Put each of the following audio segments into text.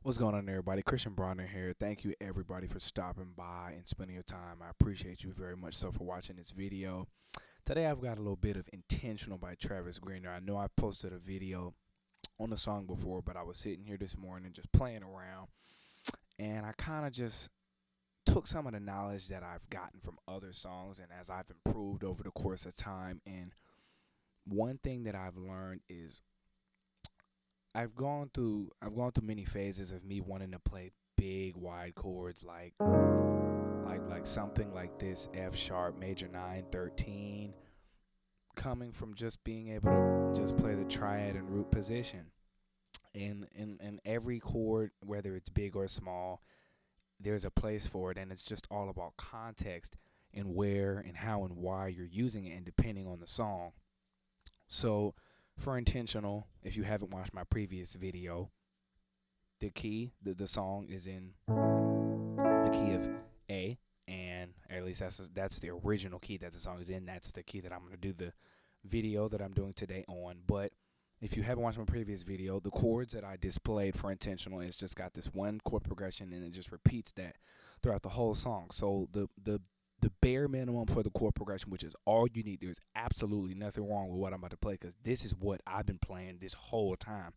What's going on, everybody? Christian Bronner here. Thank you, everybody, for stopping by and spending your time. I appreciate you very much so for watching this video. Today, I've got a little bit of Intentional by Travis Greener. I know I posted a video on the song before, but I was sitting here this morning just playing around, and I kind of just took some of the knowledge that I've gotten from other songs and as I've improved over the course of time. And one thing that I've learned is I've gone through many phases of me wanting to play big wide chords like something like this F sharp major 9 13, coming from just being able to just play the triad and root position. And every chord, whether it's big or small, there's a place for it, and it's just all about context and where and how and why you're using it and depending on the song. So for Intentional, if you haven't watched my previous video, the song is in the key of A, and at least that's the original key that the song is in. That's the key that I'm going to do the video that I'm doing today on. But if you haven't watched my previous video, the chords that I displayed for Intentional, it's just got this one chord progression, and it just repeats that throughout the whole song. So the bare minimum for the chord progression, which is all you need. There's absolutely nothing wrong with what I'm about to play, because this is what I've been playing this whole time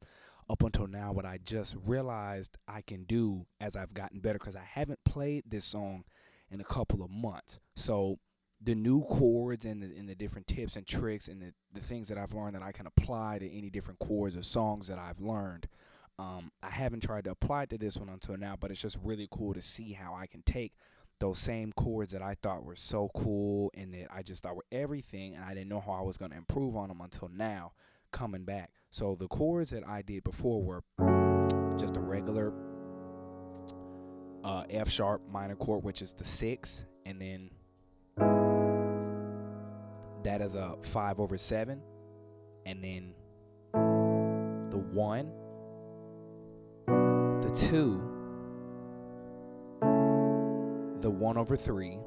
up until now, what I just realized I can do as I've gotten better, because I haven't played this song in a couple of months. So the new chords and the different tips and tricks and the things that I've learned that I can apply to any different chords or songs that I've learned, I haven't tried to apply it to this one until now, but it's just really cool to see how I can take those same chords that I thought were so cool and that I just thought were everything, and I didn't know how I was going to improve on them until now, coming back. So the chords that I did before were just a regular F sharp minor chord, which is the 6, and then that is a 5/7, and then the 1, the 2, the 1/3,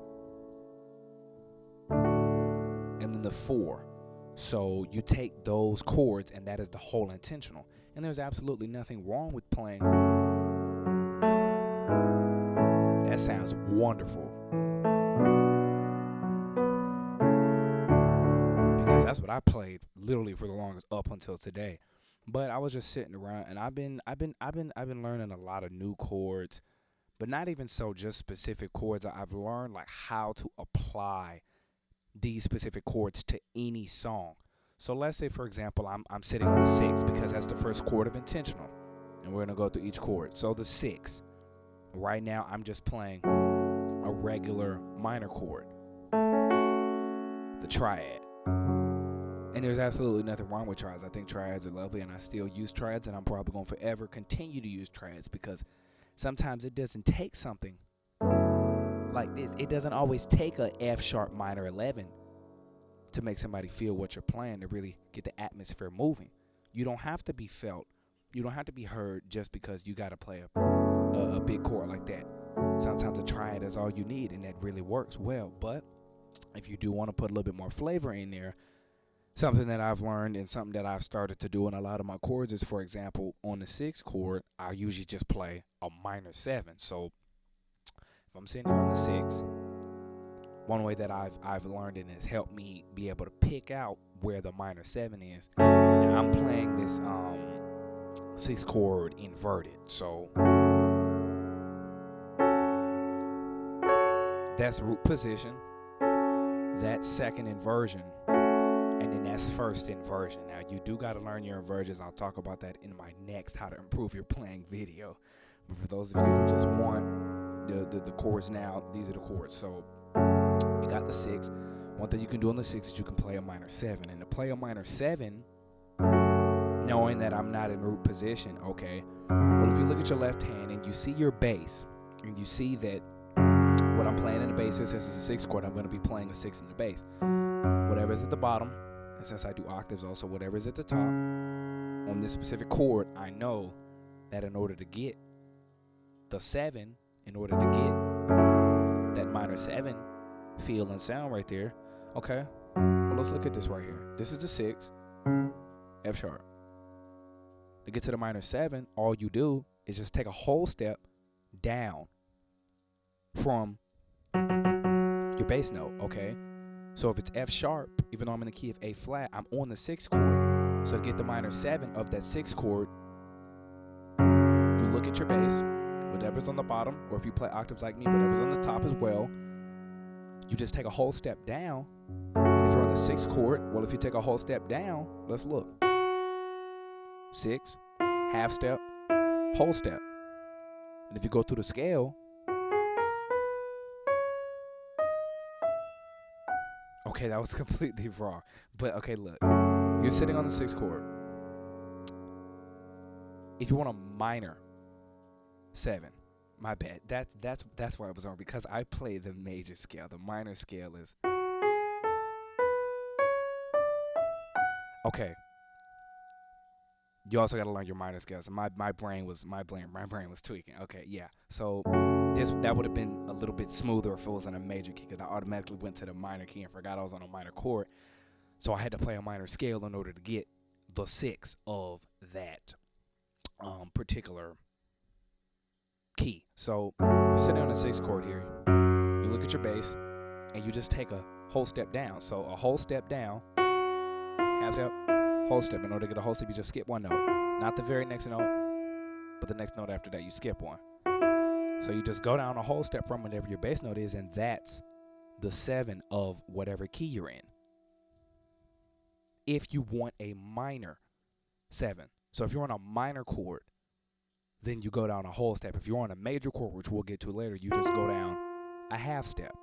and then the 4. So you take those chords, and that is the whole Intentional. And there's absolutely nothing wrong with playing. That sounds wonderful, because that's what I played literally for the longest up until today. But I was just sitting around, and I've been learning a lot of new chords, but not even so just specific chords. I've learned like how to apply these specific chords to any song. So let's say, for example, I'm sitting on the 6 because that's the first chord of Intentional, and we're gonna go through each chord. So the 6, right now I'm just playing a regular minor chord, the triad. And there's absolutely nothing wrong with triads. I think triads are lovely, and I still use triads, and I'm probably going to forever continue to use triads, because sometimes it doesn't take something like this. It doesn't always take a F sharp minor 11 to make somebody feel what you're playing, to really get the atmosphere moving. You don't have to be felt. You don't have to be heard just because you got to play a big chord like that. Sometimes a triad is all you need, and that really works well. But if you do want to put a little bit more flavor in there, something that I've learned and something that I've started to do in a lot of my chords is, for example, on the 6th chord, I usually just play a minor 7. So if I'm sitting here on the 6, one way that I've learned and has helped me be able to pick out where the minor 7 is, and I'm playing this 6th chord inverted. So that's root position, that's second inversion, and then that's first inversion. Now, you do got to learn your inversions. I'll talk about that in my next How to Improve Your Playing video. But for those of you who just want the chords now, these are the chords. So you got the 6. One thing you can do on the 6 is you can play a minor 7. And to play a minor 7, knowing that I'm not in root position, okay, well, if you look at your left hand and you see your bass, and you see that what I'm playing in the bass, since this is a 6 chord, I'm going to be playing a 6 in the bass. Whatever's at the bottom, and since I do octaves also, whatever's at the top, on this specific chord, I know that in order to get the 7, in order to get that minor 7 feel and sound right there, okay, well, let's look at this right here. This is the 6, F sharp. To get to the minor 7, all you do is just take a whole step down from your bass note, okay? So if it's F sharp, even though I'm in the key of A flat, I'm on the 6th chord. So to get the minor 7 of that 6th chord, you look at your bass, whatever's on the bottom, or if you play octaves like me, whatever's on the top as well, you just take a whole step down. And if you're on the 6th chord, well, if you take a whole step down, let's look. 6, half step, whole step. And if you go through the scale, okay, that was completely wrong. But okay, look, you're sitting on the 6th chord. If you want a minor 7, my bad. That's why I was wrong, because I play the major scale. The minor scale is okay. You also got to learn your minor scales. My brain was tweaking. Okay, yeah. So that would have been a little bit smoother if it was in a major key, because I automatically went to the minor key and forgot I was on a minor chord. So I had to play a minor scale in order to get the 6 of that particular key. So you're sitting on the 6th chord here. You look at your bass and you just take a whole step down. So a whole step down, half step, whole step. In order to get a whole step, you just skip one note. Not the very next note, but the next note after that, you skip one. So you just go down a whole step from whatever your bass note is, and that's the 7 of whatever key you're in. If you want a minor 7. So if you're on a minor chord, then you go down a whole step. If you're on a major chord, which we'll get to later, you just go down a half step.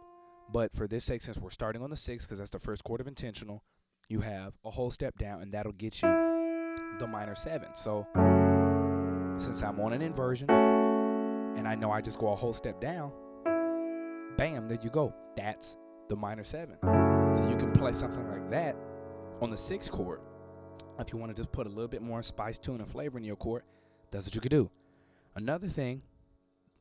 But for this sake, since we're starting on the 6th, because that's the first chord of intentional, you have a whole step down, and that'll get you the minor 7. So since I'm on an inversion, and I know I just go a whole step down, bam, there you go. That's the minor 7. So you can play something like that on the 6th chord. If you want to just put a little bit more spice, tune, and flavor in your chord, that's what you could do. Another thing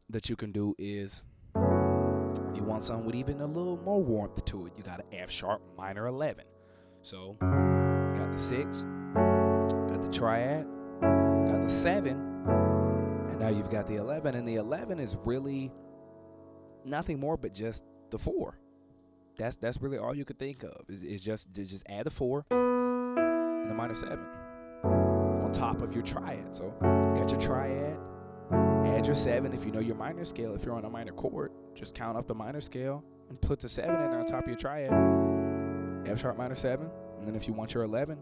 that you can do is, if you want something with even a little more warmth to it, you got an F sharp minor 11. So you got the 6, got the triad, got the 7, and now you've got the 11. And the 11 is really nothing more but just the 4. That's really all you could think of. Is just add the 4 and the minor 7 on top of your triad. So you got your triad, add your 7 if you know your minor scale. If you're on a minor chord, just count up the minor scale and put the 7 in there on top of your triad. F sharp minor 7, and then if you want your 11,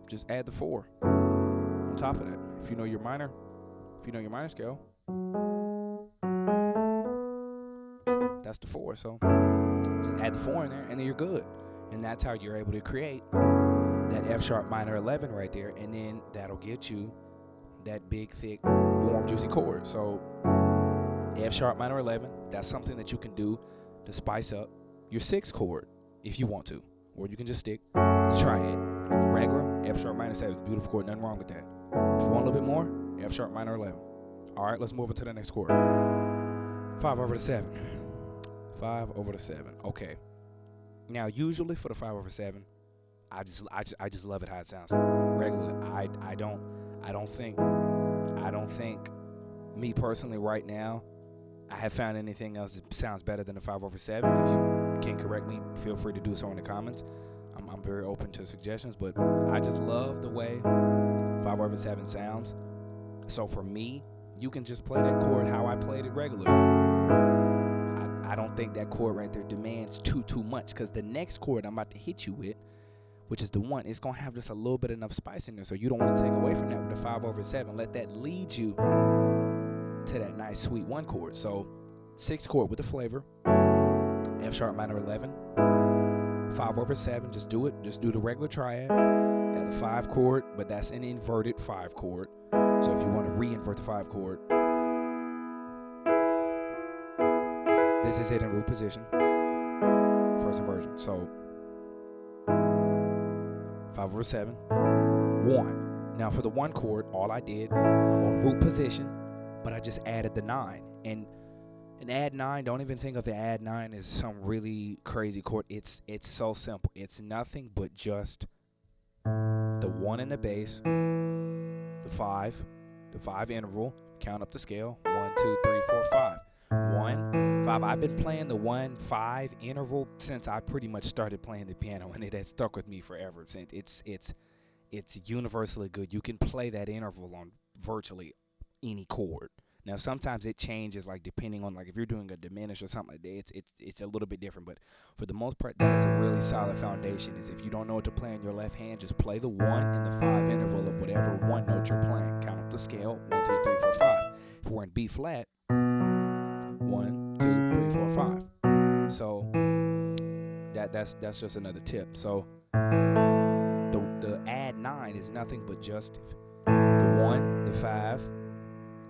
just add the 4 on top of that. If you know your minor scale, that's the 4. So just add the 4 in there, and then you're good. And that's how you're able to create that F sharp minor 11 right there, and then that'll get you that big, thick, warm, juicy chord. So F sharp minor 11, that's something that you can do to spice up your 6th chord if you want to. Or you can just stick the triad, the regular F sharp minor 7, beautiful chord, nothing wrong with that. If you want a little bit more, F sharp minor 11. All right, let's move into the next chord. 5 over the 7. 5 over the 7. Okay. Now, usually for the 5 over 7, I just love it how it sounds. Regularly, I don't think me personally right now, I have found anything else that sounds better than the 5 over 7. If you can correct me, feel free to do so in the comments. I'm very open to suggestions, but I just love the way 5 over 7 sounds. So for me, you can just play that chord how I played it regularly. I don't think that chord right there demands too much, because the next chord I'm about to hit you with, which is the 1, it's going to have just a little bit enough spice in there, so you don't want to take away from that with the 5 over 7. Let that lead you to that nice sweet 1 chord. So 6th chord with the flavor, F sharp minor 11, 5 over 7, just do it. Just do the regular triad. Got the 5 chord, but that's an inverted 5 chord. So if you want to re-invert the 5 chord, this is it in root position, first inversion. So 5 over 7, 1. Now for the 1 chord, all I did, I'm on root position, but I just added the 9. And an add 9, don't even think of the add 9 as some really crazy chord. It's so simple. It's nothing but just the 1 in the bass, the 5 interval, count up the scale. 1, 2, 3, 4, 5. 1, 5. I've been playing the 1, 5 interval since I pretty much started playing the piano, and it has stuck with me forever. Since it's universally good. You can play that interval on virtually any chord. Now sometimes it changes, like depending on, like if you're doing a diminished or something like that, it's a little bit different. But for the most part, that is a really solid foundation. Is if you don't know what to play on your left hand, just play the 1 and the 5 interval of whatever one note you're playing. Count up the scale. 1, 2, 3, 4, 5. If we're in B flat, 1, 2, 3, 4, 5. So that's just another tip. So the add 9 is nothing but just the 1, the 5,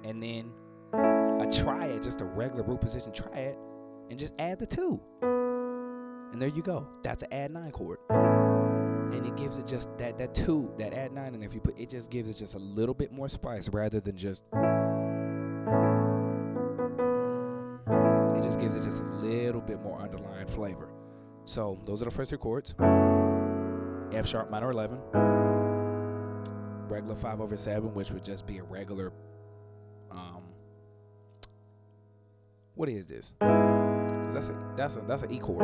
and then a triad, just a regular root position triad, and just add the 2. And there you go. That's an add 9 chord. And it gives it just that 2, that add 9, and if you put it, just gives it just a little bit more spice rather than just, it just gives it just a little bit more underlying flavor. So those are the first 3 chords. F sharp minor 11, regular 5/7, which would just be a regular, what is this? That's an E chord.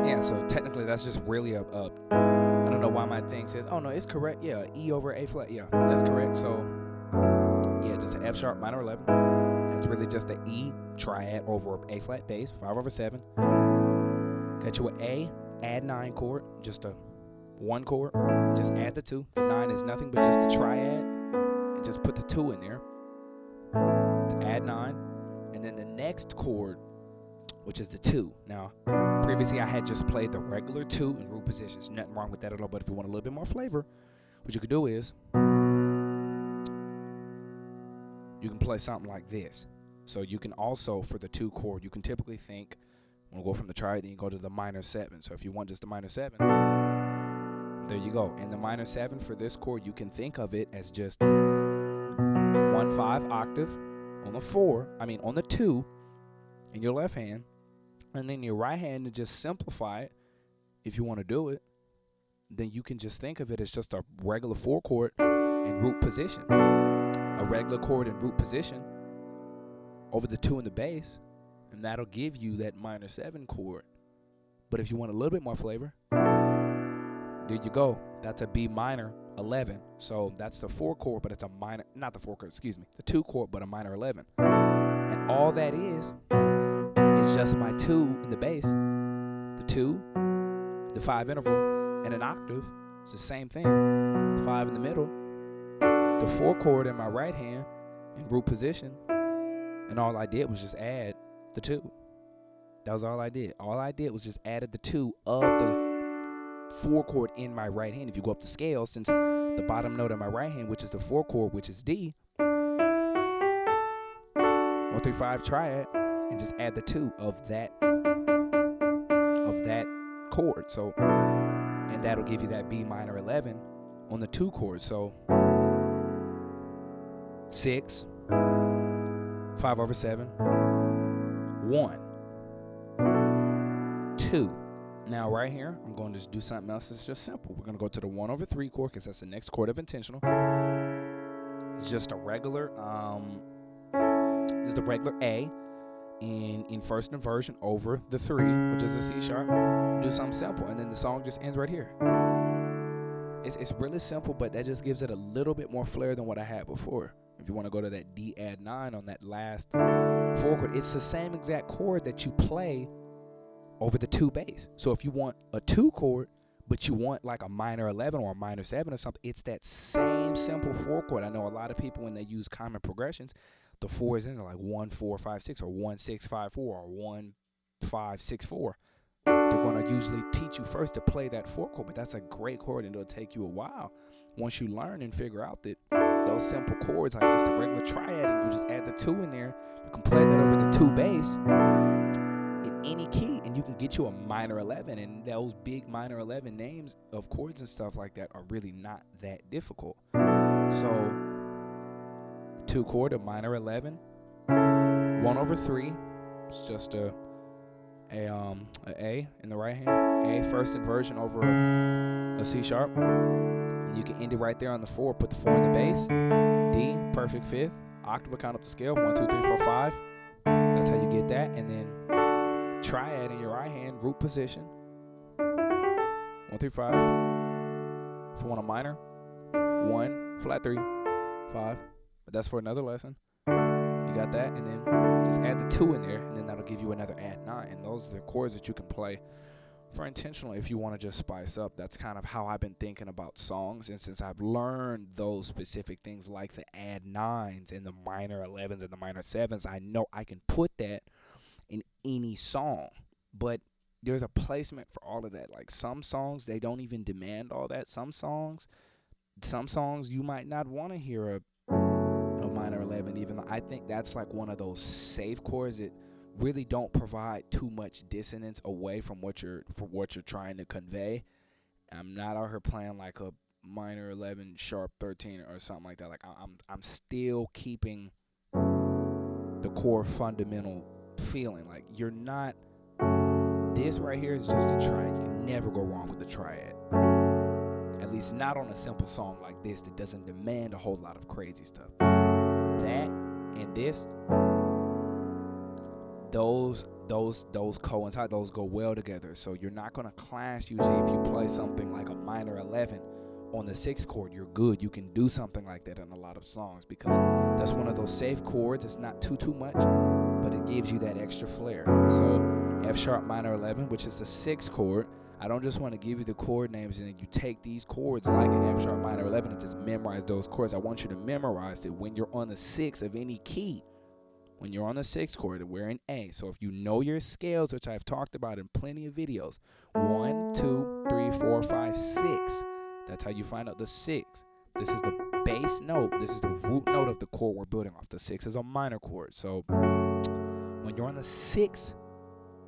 Yeah, so technically that's just really a I don't know why my thing says, oh no, it's correct. Yeah, E over A flat. Yeah, that's correct. So yeah, just an F sharp minor 11. That's really just the E triad over A flat bass, 5/7. Got you an A, add 9 chord, just a 1 chord, just add the 2. The 9 is nothing but just a triad, and just put the 2 in there to add 9. And then the next chord, which is the 2. Now, previously I had just played the regular 2 in root positions. Nothing wrong with that at all, but if you want a little bit more flavor, what you could do is you can play something like this. So you can also, for the 2 chord, you can typically think, we'll go from the triad, then you go to the minor 7. So if you want just the minor 7, there you go. And the minor 7 for this chord, you can think of it as just 1, 5 octave on the 4, on the 2 in your left hand, and then your right hand, to just simplify it, if you want to do it, then you can just think of it as just a regular 4 chord in root position. A regular chord in root position over the 2 in the bass, and that'll give you that minor 7 chord. But if you want a little bit more flavor, there you go. That's a B minor 11. So that's the 4 chord, but it's a minor, not the 4 chord, excuse me, the 2 chord, but a minor 11. And all that is just my 2 in the bass, the 2, the 5 interval, and an octave. It's the same thing. The 5 in the middle, the 4 chord in my right hand in root position, and all I did was just add the 2. That was all I did. All I did was just added the 2 of the 4 chord in my right hand. If you go up the scale, since the bottom note in my right hand, which is the 4 chord, which is D, 1, 3, 5 triad, and just add the 2 of that chord. So, and that'll give you that B minor 11 on the 2 chord. So 6, 5/7, 1, 2. Now right here, I'm going to just do something else that's just simple. We're going to go to the 1/3 chord, because that's the next chord of intentional. It's just a regular, A in first inversion over the 3, which is a C sharp. Do something simple, and then the song just ends right here. It's really simple, but that just gives it a little bit more flair than what I had before. If you want to go to that D add 9 on that last 4 chord, it's the same exact chord that you play over the 2 bass. So if you want a 2 chord, but you want like a minor 11 or a minor 7 or something, it's that same simple 4 chord. I know a lot of people, when they use common progressions, the 4s in are like 1, 4, 5, 6, or 1, 6, 5, 4, or 1, 5, 6, 4. They're going to usually teach you first to play that 4 chord, but that's a great chord, and it'll take you a while once you learn and figure out that those simple chords, like just a regular triad, and you just add the 2 in there, you can play that over the 2 bass in any key, and you can get you a minor 11. And those big minor 11 names of chords and stuff like that are really not that difficult. So 2 chord, a minor 11, 1/3. It's just a A in the right hand, A first inversion over a C sharp, And you can end it right there on the 4. Put the 4 in the bass. D, perfect 5th. Octave, count up the scale. 1, 2, 3, 4, 5. That's how you get that. And then triad in your right hand, root position. 1, 3, 5. If you want a minor, 1, flat 3, 5. But that's for another lesson. You got that, and then just add the 2 in there, and then that'll give you another add 9. And those are the chords that you can play for intentional if you want to just spice up. That's kind of how I've been thinking about songs. And since I've learned those specific things like the add 9s and the minor 11s and the minor 7s, I know I can put that in any song. But there's a placement for all of that. Like some songs, they don't even demand all that. Some songs you might not want to hear a minor 11, even though I think that's like one of those safe chords that really don't provide too much dissonance away from what you're trying to convey. I'm not out here playing like a minor 11 sharp 13 or something like that. Like I'm still keeping the core fundamental feeling. Like you're not. This right here is just a triad. You can never go wrong with a triad. At least not on a simple song like this that doesn't demand a whole lot of crazy stuff. That and this, those coincide, those go well together. So you're not gonna clash usually if you play something like a minor 11 on the 6th chord. You're good. You can do something like that in a lot of songs because that's one of those safe chords. It's not too much, but it gives you that extra flair. So F sharp minor 11, which is the 6th chord. I don't just want to give you the chord names and then you take these chords like an F sharp minor 11 and just memorize those chords. I want you to memorize it when you're on the 6th of any key. When you're on the 6th chord, we're in A. So if you know your scales, which I've talked about in plenty of videos, 1, 2, 3, 4, 5, 6. That's how you find out the 6. This is the bass note. This is the root note of the chord we're building off. The 6 is a minor chord. So when you're on the 6th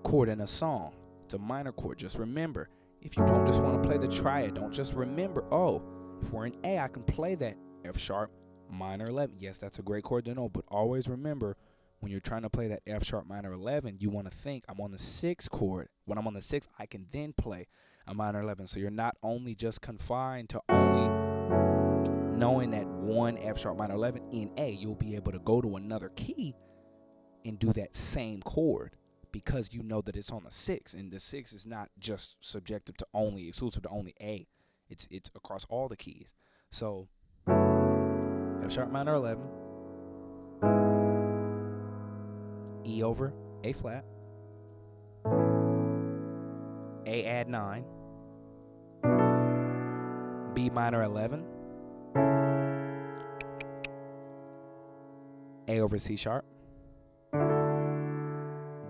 chord in a song, it's a minor chord. Just remember, if you don't just want to play the triad, don't just remember, oh, if we're in A, I can play that F sharp minor 11. Yes, that's a great chord to know, but always remember, when you're trying to play that F sharp minor 11, you want to think, I'm on the 6th chord. When I'm on the 6th, I can then play a minor 11. So you're not only just confined to only knowing that one F sharp minor 11 in A, you'll be able to go to another key and do that same chord because you know that it's on the 6th. And the 6th is not just exclusive to only A. It's across all the keys. So F sharp minor 11, E over A flat, A add 9, B minor 11, A over C sharp,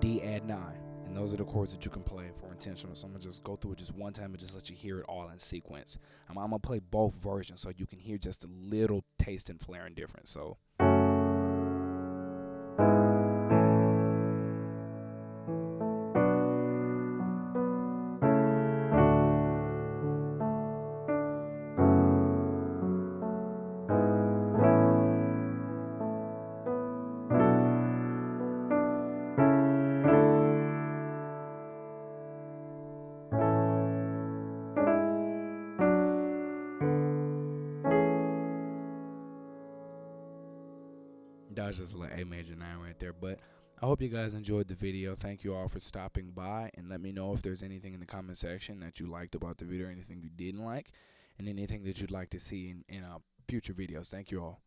D add 9. And those are the chords that you can play for intentional. So I'm going to just go through it just one time and just let you hear it all in sequence. I'm going to play both versions so you can hear just a little taste and flair and difference. So that was just like A major 9 right there. But I hope you guys enjoyed the video. Thank you all for stopping by, and let me know if there's anything in the comment section that you liked about the video, anything you didn't like, and anything that you'd like to see in future videos. Thank you all.